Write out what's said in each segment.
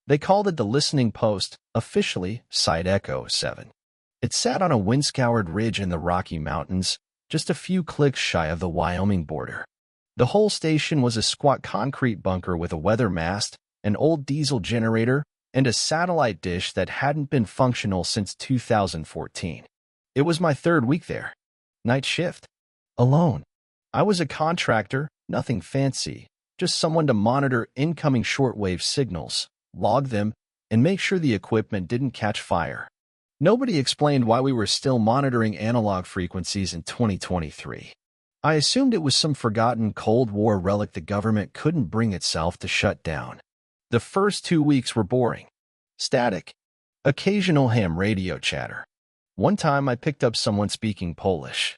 They called it the listening post, officially Site Echo 7. It sat on a wind-scoured ridge in the Rocky Mountains, just a few clicks shy of the Wyoming border. The whole station was a squat concrete bunker with a weather mast, an old diesel generator, and a satellite dish that hadn't been functional since 2014. It was my third week there. Night shift. Alone. I was a contractor, nothing fancy, just someone to monitor incoming shortwave signals, log them, and make sure the equipment didn't catch fire. Nobody explained why we were still monitoring analog frequencies in 2023. I assumed it was some forgotten Cold War relic the government couldn't bring itself to shut down. The first 2 weeks were boring. Static. Occasional ham radio chatter. One time I picked up someone speaking Polish.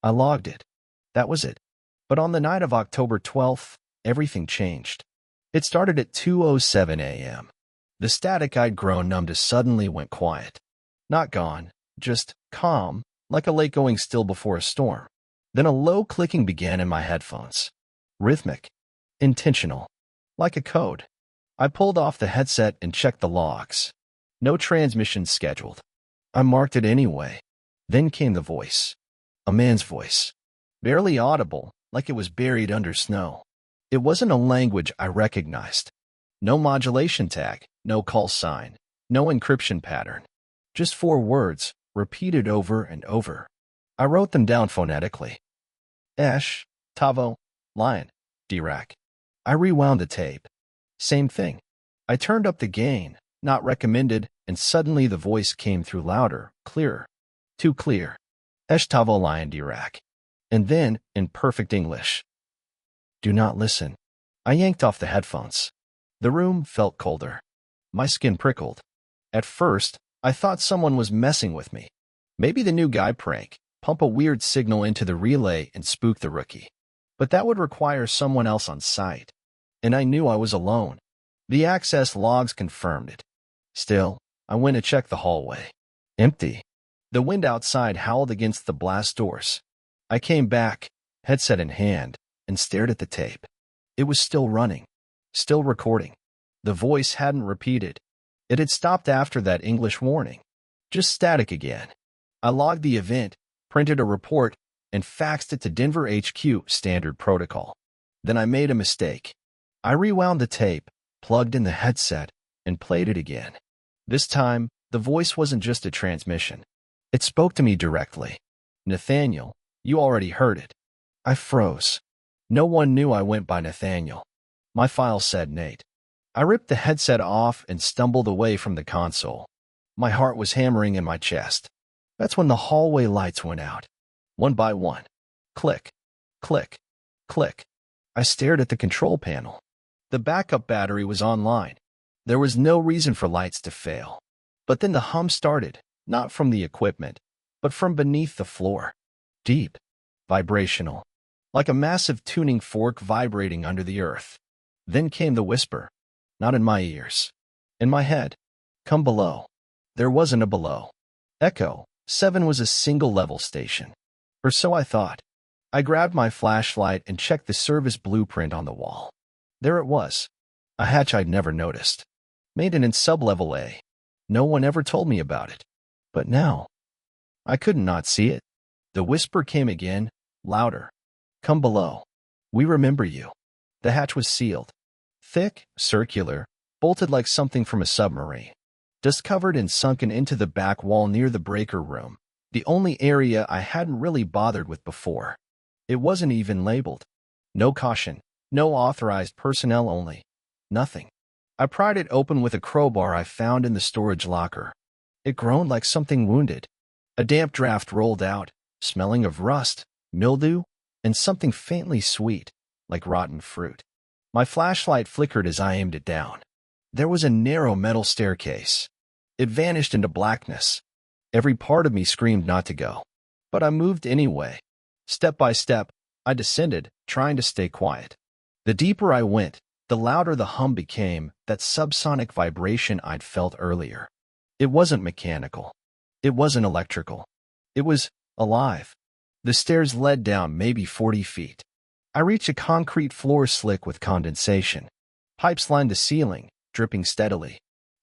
I logged it. That was it. But on the night of October 12th, everything changed. It started at 2:07 a.m. The static I'd grown numb to suddenly went quiet. Not gone, just calm, like a lake going still before a storm. Then a low clicking began in my headphones. Rhythmic. Intentional. Like a code. I pulled off the headset and checked the logs. No transmission scheduled. I marked it anyway. Then came the voice. A man's voice. Barely audible, like it was buried under snow. It wasn't a language I recognized. No modulation tag, no call sign, no encryption pattern. Just 4 words, repeated over and over. I wrote them down phonetically. Esh, Tavo, Lion, Dirac. I rewound the tape. Same thing. I turned up the gain, not recommended, and suddenly the voice came through louder, clearer. Too clear. Esh Tavo Lion Dirac. And then, in perfect English. Do not listen. I yanked off the headphones. The room felt colder. My skin prickled. At first, I thought someone was messing with me. Maybe the new guy prank, pump a weird signal into the relay and spook the rookie. But that would require someone else on site. And I knew I was alone. The access logs confirmed it. Still, I went to check the hallway. Empty. The wind outside howled against the blast doors. I came back, headset in hand, and stared at the tape. It was still running. Still recording. The voice hadn't repeated. It had stopped after that English warning. Just static again. I logged the event, printed a report, and faxed it to Denver HQ standard protocol. Then I made a mistake. I rewound the tape, plugged in the headset, and played it again. This time, the voice wasn't just a transmission. It spoke to me directly. Nathaniel, you already heard it. I froze. No one knew I went by Nathaniel. My file said Nate. I ripped the headset off and stumbled away from the console. My heart was hammering in my chest. That's when the hallway lights went out. One by one. Click, click, click. I stared at the control panel. The backup battery was online. There was no reason for lights to fail. But then the hum started, not from the equipment, but from beneath the floor. Deep. Vibrational. Like a massive tuning fork vibrating under the earth. Then came the whisper. Not in my ears. In my head. Come below. There wasn't a below. Echo 7 was a single-level station. Or so I thought. I grabbed my flashlight and checked the service blueprint on the wall. There it was. A hatch I'd never noticed. Maintenance sub-level A. No one ever told me about it. But now, I couldn't not see it. The whisper came again, louder. Come below. We remember you. The hatch was sealed. Thick, circular, bolted like something from a submarine. Dust covered and sunken into the back wall near the breaker room, the only area I hadn't really bothered with before. It wasn't even labeled. No caution, no authorized personnel only. Nothing. I pried it open with a crowbar I found in the storage locker. It groaned like something wounded. A damp draft rolled out, smelling of rust, mildew, and something faintly sweet, like rotten fruit. My flashlight flickered as I aimed it down. There was a narrow metal staircase. It vanished into blackness. Every part of me screamed not to go. But I moved anyway. Step by step, I descended, trying to stay quiet. The deeper I went, the louder the hum became, that subsonic vibration I'd felt earlier. It wasn't mechanical. It wasn't electrical. It was alive. The stairs led down maybe 40 feet. I reached a concrete floor slick with condensation. Pipes lined the ceiling, dripping steadily.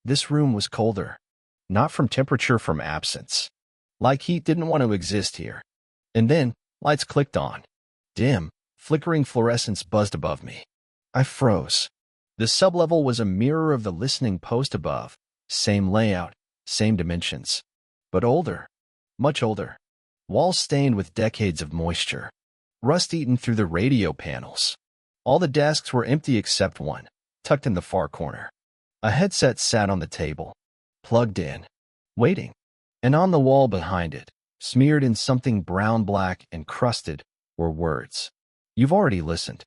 This room was colder. Not from temperature, from absence. Like heat didn't want to exist here. And then, lights clicked on. Dim, flickering fluorescence buzzed above me. I froze. The sublevel was a mirror of the listening post above. Same layout, same dimensions. But older. Much older. Walls stained with decades of moisture. Rust eaten through the radio panels. All the desks were empty except one, tucked in the far corner. A headset sat on the table, plugged in, waiting. And on the wall behind it, smeared in something brown-black and crusted, were words. You've already listened.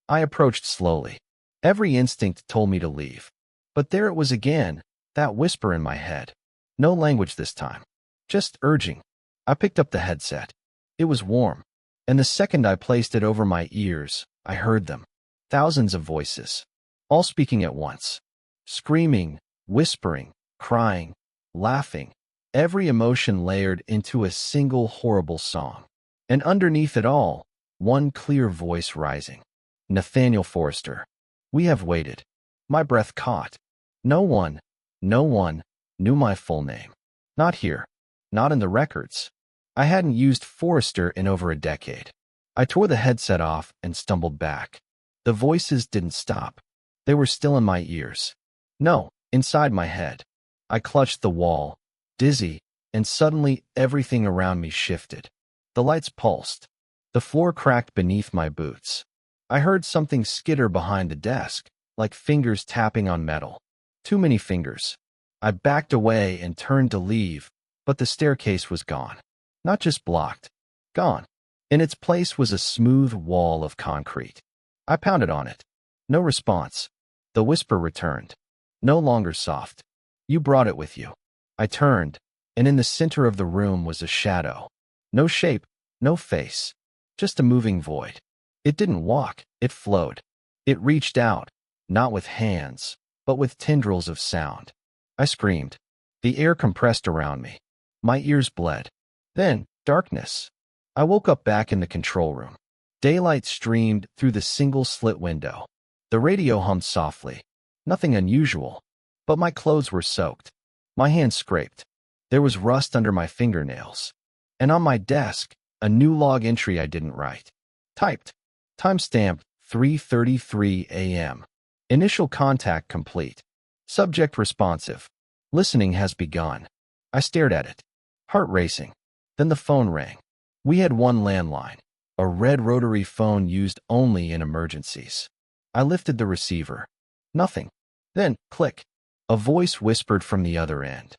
I approached slowly. Every instinct told me to leave. But there it was again, that whisper in my head. No language this time. Just urging. I picked up the headset. It was warm. And the second I placed it over my ears, I heard them. Thousands of voices. All speaking at once. Screaming, whispering, crying, laughing. Every emotion layered into a single horrible song. And underneath it all, one clear voice rising. Nathaniel Forrester. We have waited. My breath caught. No one knew my full name. Not here. Not in the records. I hadn't used Forrester in over a decade. I tore the headset off and stumbled back. The voices didn't stop. They were still in my ears. No, inside my head. I clutched the wall, dizzy, and suddenly everything around me shifted. The lights pulsed. The floor cracked beneath my boots. I heard something skitter behind the desk, like fingers tapping on metal. Too many fingers. I backed away and turned to leave, but the staircase was gone. Not just blocked. Gone. In its place was a smooth wall of concrete. I pounded on it. No response. The whisper returned. No longer soft. You brought it with you. I turned, and in the center of the room was a shadow. No shape, no face. Just a moving void. It didn't walk, it flowed. It reached out, not with hands, but with tendrils of sound. I screamed. The air compressed around me. My ears bled. Then, darkness. I woke up back in the control room. Daylight streamed through the single-slit window. The radio hummed softly. Nothing unusual. But my clothes were soaked. My hands scraped. There was rust under my fingernails. And on my desk, a new log entry I didn't write. Typed. Timestamped 3:33 a.m. Initial contact complete. Subject responsive. Listening has begun. I stared at it. Heart racing. Then the phone rang. We had one landline. A red rotary phone used only in emergencies. I lifted the receiver. Nothing. Then, click. A voice whispered from the other end.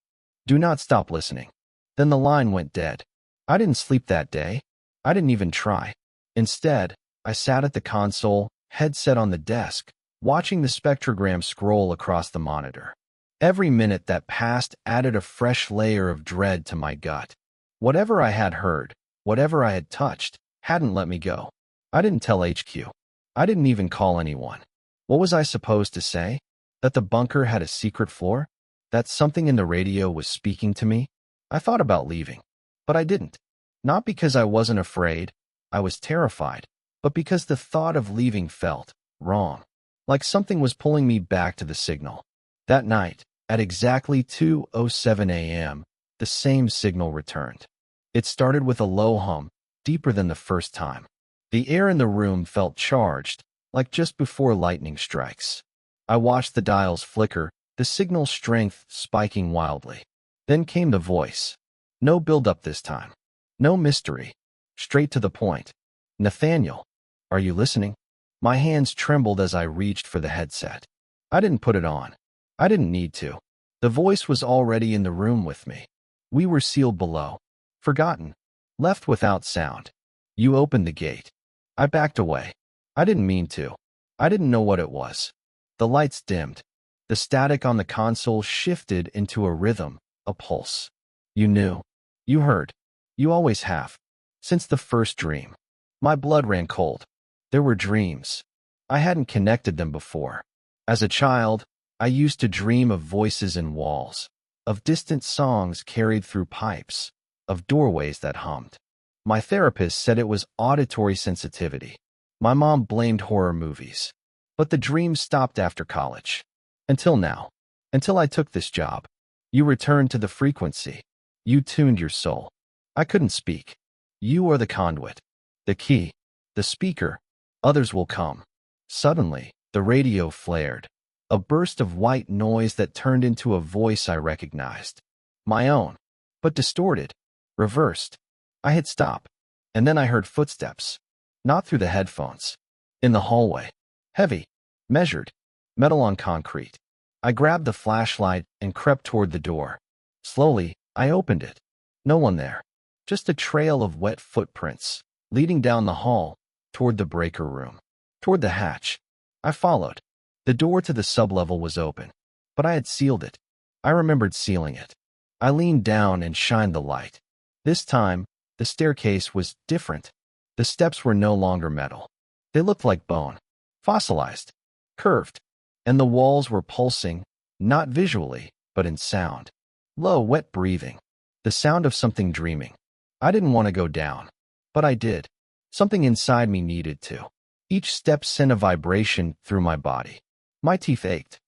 Do not stop listening. Then the line went dead. I didn't sleep that day. I didn't even try. Instead, I sat at the console, headset on the desk, watching the spectrogram scroll across the monitor. Every minute that passed added a fresh layer of dread to my gut. Whatever I had heard, whatever I had touched, hadn't let me go. I didn't tell HQ. I didn't even call anyone. What was I supposed to say? That the bunker had a secret floor? That something in the radio was speaking to me? I thought about leaving, but I didn't. Not because I wasn't afraid, I was terrified, but because the thought of leaving felt wrong, like something was pulling me back to the signal. That night, at exactly 2:07 a.m., the same signal returned. It started with a low hum, deeper than the first time. The air in the room felt charged, like just before lightning strikes. I watched the dials flicker, the signal strength spiking wildly. Then came the voice. No build-up this time. No mystery. Straight to the point. Nathaniel, are you listening? My hands trembled as I reached for the headset. I didn't put it on. I didn't need to. The voice was already in the room with me. We were sealed below. Forgotten. Left without sound. You opened the gate. I backed away. I didn't mean to. I didn't know what it was. The lights dimmed. The static on the console shifted into a rhythm, a pulse. You knew. You heard. You always have. Since the first dream. My blood ran cold. There were dreams. I hadn't connected them before. As a child, I used to dream of voices in walls, of distant songs carried through pipes, of doorways that hummed. My therapist said it was auditory sensitivity. My mom blamed horror movies. But the dreams stopped after college. Until now. Until I took this job. You returned to the frequency. You tuned your soul. I couldn't speak. You are the conduit, the key, the speaker. Others will come. Suddenly, the radio flared. A burst of white noise that turned into a voice I recognized. My own, but distorted, reversed. I hit stop, and then I heard footsteps. Not through the headphones. In the hallway. Heavy, measured, metal on concrete. I grabbed the flashlight and crept toward the door. Slowly, I opened it. No one there. Just a trail of wet footprints, leading down the hall, toward the breaker room, toward the hatch. I followed. The door to the sublevel was open, but I had sealed it. I remembered sealing it. I leaned down and shined the light. This time, the staircase was different. The steps were no longer metal. They looked like bone, fossilized, curved, and the walls were pulsing, not visually, but in sound. Low, wet breathing, the sound of something dreaming. I didn't want to go down, but I did. Something inside me needed to. Each step sent a vibration through my body. My teeth ached.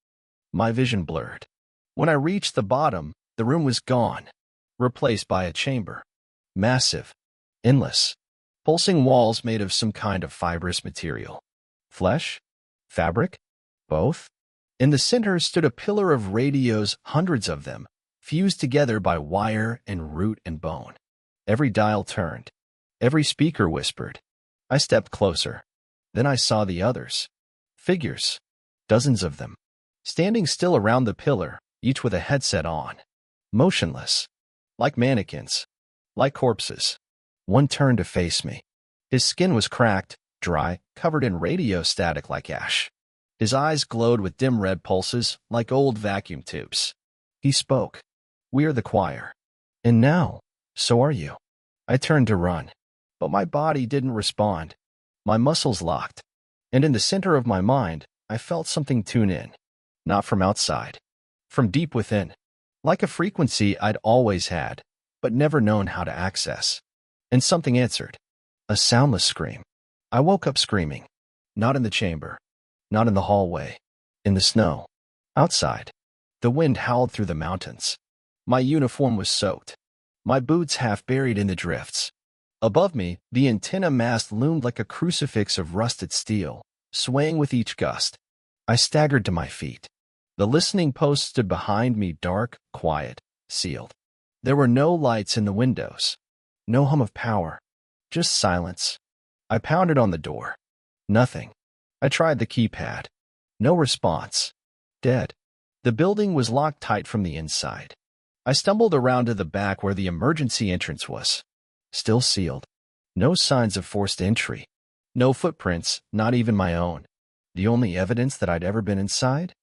My vision blurred. When I reached the bottom, the room was gone, replaced by a chamber. Massive, endless, pulsing walls made of some kind of fibrous material. Flesh? Fabric? Both? In the center stood a pillar of radios, hundreds of them, fused together by wire and root and bone. Every dial turned. Every speaker whispered. I stepped closer. Then I saw the others. Figures. Dozens of them. Standing still around the pillar, each with a headset on. Motionless. Like mannequins. Like corpses. One turned to face me. His skin was cracked, dry, covered in radio static like ash. His eyes glowed with dim red pulses, like old vacuum tubes. He spoke. We are the choir. And now, so are you. I turned to run, but my body didn't respond. My muscles locked, and in the center of my mind, I felt something tune in. Not from outside. From deep within. Like a frequency I'd always had, but never known how to access. And something answered. A soundless scream. I woke up screaming. Not in the chamber. Not in the hallway. In the snow. Outside. The wind howled through the mountains. My uniform was soaked. My boots half buried in the drifts. Above me, the antenna mast loomed like a crucifix of rusted steel, swaying with each gust. I staggered to my feet. The listening post stood behind me, dark, quiet, sealed. There were no lights in the windows. No hum of power. Just silence. I pounded on the door. Nothing. I tried the keypad. No response. Dead. The building was locked tight from the inside. I stumbled around to the back where the emergency entrance was. Still sealed. No signs of forced entry. No footprints, not even my own. The only evidence that I'd ever been inside?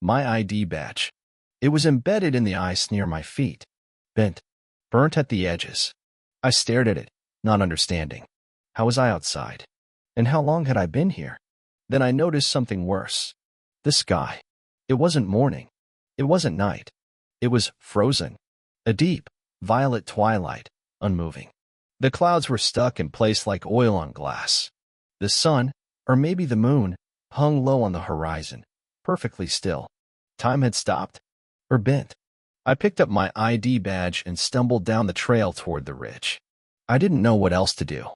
My ID badge. It was embedded in the ice near my feet. Bent. Burnt at the edges. I stared at it, not understanding. How was I outside? And how long had I been here? Then I noticed something worse. The sky. It wasn't morning. It wasn't night. It was frozen. A deep, violet twilight, unmoving. The clouds were stuck in place like oil on glass. The sun, or maybe the moon, hung low on the horizon, perfectly still. Time had stopped, or bent. I picked up my ID badge and stumbled down the trail toward the ridge. I didn't know what else to do.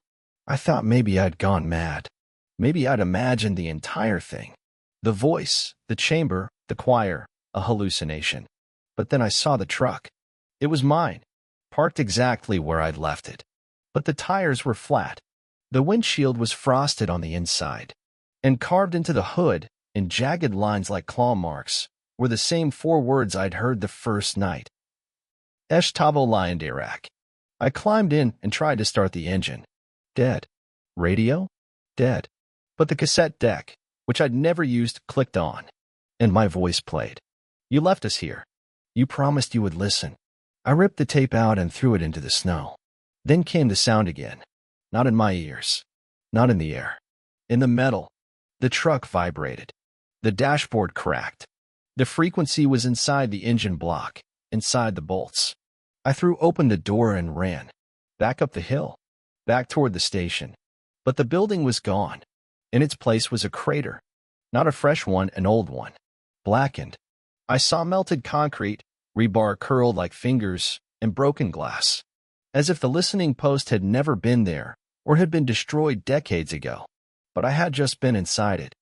I thought maybe I'd gone mad. Maybe I'd imagined the entire thing. The voice, the chamber, the choir, a hallucination. But then I saw the truck. It was mine, parked exactly where I'd left it. But the tires were flat. The windshield was frosted on the inside. And carved into the hood, in jagged lines like claw marks, were the same 4 words I'd heard the first night. Eshtavo Lyandirak. I climbed in and tried to start the engine. Dead. Radio? Dead. But the cassette deck, which I'd never used, clicked on. And my voice played. You left us here. You promised you would listen. I ripped the tape out and threw it into the snow. Then came the sound again. Not in my ears. Not in the air. In the metal. The truck vibrated. The dashboard cracked. The frequency was inside the engine block, inside the bolts. I threw open the door and ran. Back up the hill. Back toward the station. But the building was gone. In its place was a crater. Not a fresh one, an old one. Blackened. I saw melted concrete, rebar curled like fingers, and broken glass, as if the listening post had never been there or had been destroyed decades ago. But I had just been inside it,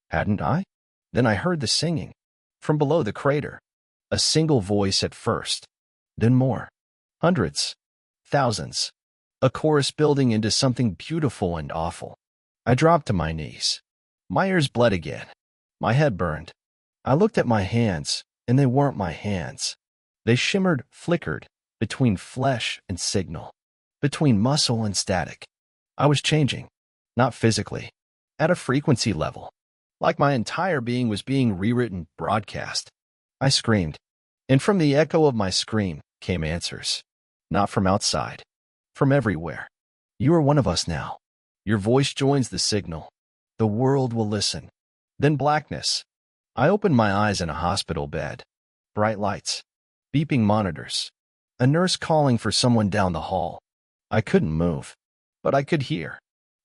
hadn't I? Then I heard the singing. From below the crater. A single voice at first. Then more. Hundreds. Thousands. A chorus building into something beautiful and awful. I dropped to my knees. My ears bled again. My head burned. I looked at my hands, and they weren't my hands. They shimmered, flickered, between flesh and signal, between muscle and static. I was changing, not physically, at a frequency level, like my entire being was being rewritten, broadcast. I screamed, and from the echo of my scream came answers, not from outside, from everywhere. You are one of us now. Your voice joins the signal. The world will listen. Then blackness. I opened my eyes in a hospital bed. Bright lights. Beeping monitors. A nurse calling for someone down the hall. I couldn't move, but I could hear.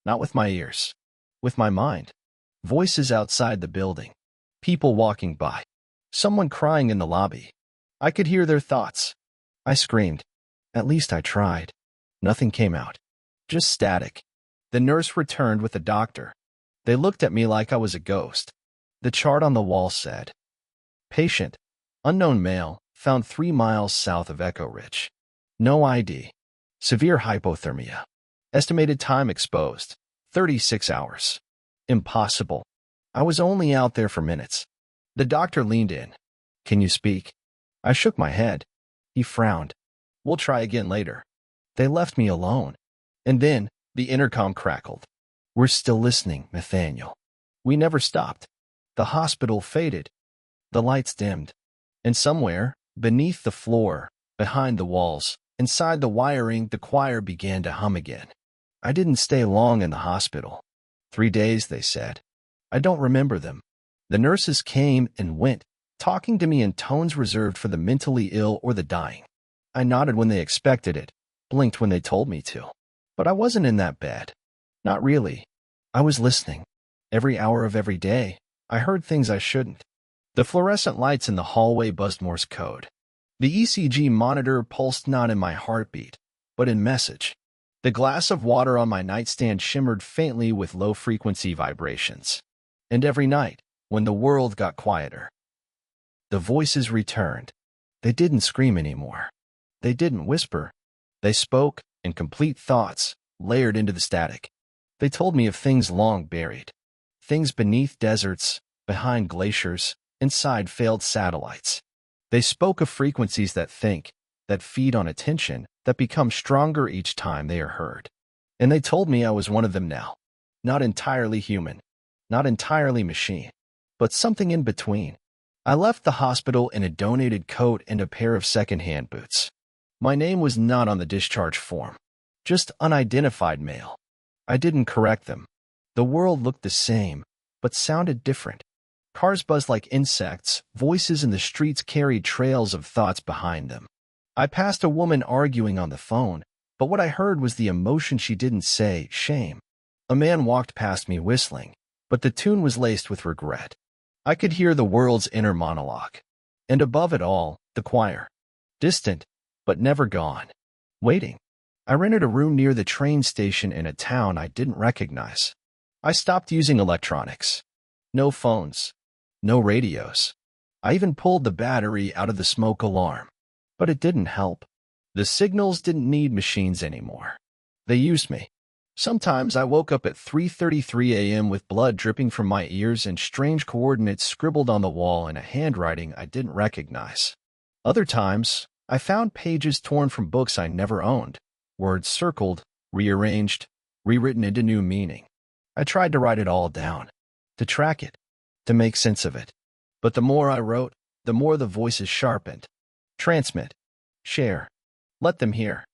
Not with my ears. With my mind. Voices outside the building. People walking by. Someone crying in the lobby. I could hear their thoughts. I screamed. At least I tried. Nothing came out. Just static. The nurse returned with the doctor. They looked at me like I was a ghost. The chart on the wall said, Patient, unknown male, found 3 miles south of Echo Ridge. No ID. Severe hypothermia. Estimated time exposed, 36 hours. Impossible. I was only out there for minutes. The doctor leaned in. Can you speak? I shook my head. He frowned. We'll try again later. They left me alone. And then, the intercom crackled. We're still listening, Nathaniel. We never stopped. The hospital faded. The lights dimmed. And somewhere, beneath the floor, behind the walls, inside the wiring, the choir began to hum again. I didn't stay long in the hospital. 3 days, they said. I don't remember them. The nurses came and went, talking to me in tones reserved for the mentally ill or the dying. I nodded when they expected it, blinked when they told me to. But I wasn't in that bed. Not really. I was listening. Every hour of every day, I heard things I shouldn't. The fluorescent lights in the hallway buzzed Morse code. The ECG monitor pulsed not in my heartbeat, but in message. The glass of water on my nightstand shimmered faintly with low-frequency vibrations. And every night, when the world got quieter, the voices returned. They didn't scream anymore. They didn't whisper. They spoke in complete thoughts, layered into the static. They told me of things long buried. Things beneath deserts, behind glaciers, inside failed satellites. They spoke of frequencies that think, that feed on attention, that become stronger each time they are heard. And they told me I was one of them now. Not entirely human, not entirely machine, but something in between. I left the hospital in a donated coat and a pair of second-hand boots. My name was not on the discharge form, just unidentified male. I didn't correct them. The world looked the same, but sounded different. Cars buzzed like insects, voices in the streets carried trails of thoughts behind them. I passed a woman arguing on the phone, but what I heard was the emotion she didn't say, shame. A man walked past me whistling, but the tune was laced with regret. I could hear the world's inner monologue. And above it all, the choir. Distant, but never gone. Waiting. I rented a room near the train station in a town I didn't recognize. I stopped using electronics. No phones. No radios. I even pulled the battery out of the smoke alarm. But it didn't help. The signals didn't need machines anymore. They used me. Sometimes I woke up at 3:33 a.m. with blood dripping from my ears and strange coordinates scribbled on the wall in a handwriting I didn't recognize. Other times, I found pages torn from books I never owned, words circled, rearranged, rewritten into new meaning. I tried to write it all down, to track it, to make sense of it. But the more I wrote, the more the voices sharpened. Transmit. Share. Let them hear.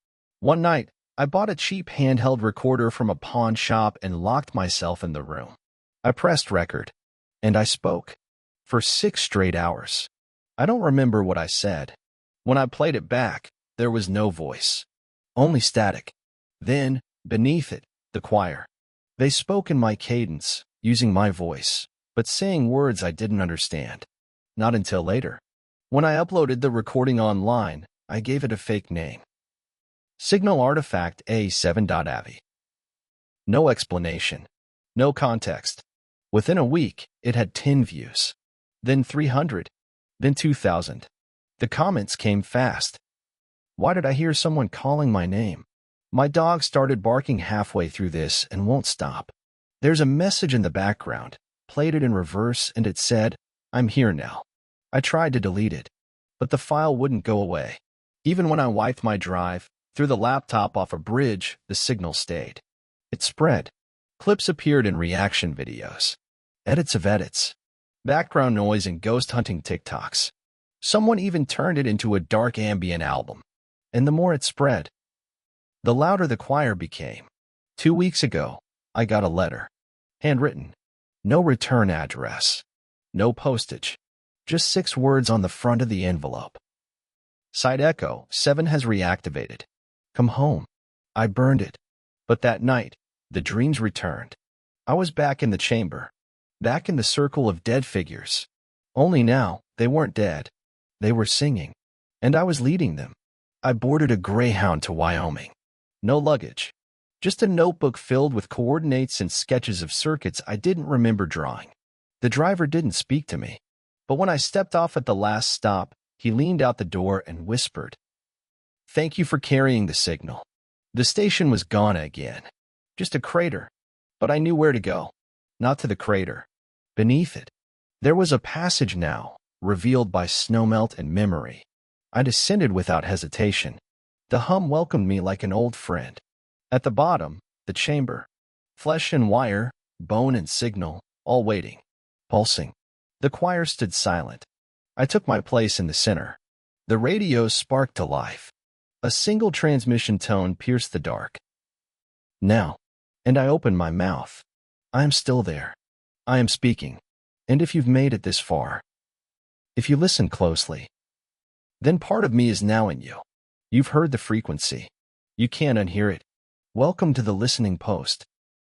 One night, I bought a cheap handheld recorder from a pawn shop and locked myself in the room. I pressed record, and I spoke. For 6 straight hours. I don't remember what I said. When I played it back, there was no voice. Only static. Then, beneath it, the choir. They spoke in my cadence, using my voice, but saying words I didn't understand. Not until later. When I uploaded the recording online, I gave it a fake name. Signal Artifact A7.avi. No explanation. No context. Within a week, it had 10 views. Then 300. Then 2,000. The comments came fast. Why did I hear someone calling my name? My dog started barking halfway through this and won't stop. There's a message in the background. Played it in reverse and it said, "I'm here now." I tried to delete it, but the file wouldn't go away. Even when I wiped my drive, threw the laptop off a bridge, the signal stayed. It spread. Clips appeared in reaction videos. Edits of edits. Background noise and ghost hunting TikToks. Someone even turned it into a dark ambient album. And the more it spread, the louder the choir became. 2 weeks ago, I got a letter. Handwritten. No return address. No postage. Just 6 words on the front of the envelope. Site Echo 7 has reactivated. Come home. I burned it. But that night, the dreams returned. I was back in the chamber. Back in the circle of dead figures. Only now, they weren't dead. They were singing. And I was leading them. I boarded a Greyhound to Wyoming. No luggage. Just a notebook filled with coordinates and sketches of circuits I didn't remember drawing. The driver didn't speak to me. But when I stepped off at the last stop, he leaned out the door and whispered, "Thank you for carrying the signal." The station was gone again. Just a crater. But I knew where to go. Not to the crater. Beneath it. There was a passage now, revealed by snowmelt and memory. I descended without hesitation. The hum welcomed me like an old friend. At the bottom, the chamber. Flesh and wire, bone and signal, all waiting. Pulsing. The choir stood silent. I took my place in the center. The radios sparked to life. A single transmission tone pierced the dark. Now. And I opened my mouth. I am still there. I am speaking. And if you've made it this far, if you listen closely, then part of me is now in you. You've heard the frequency. You can't unhear it. Welcome to the listening post.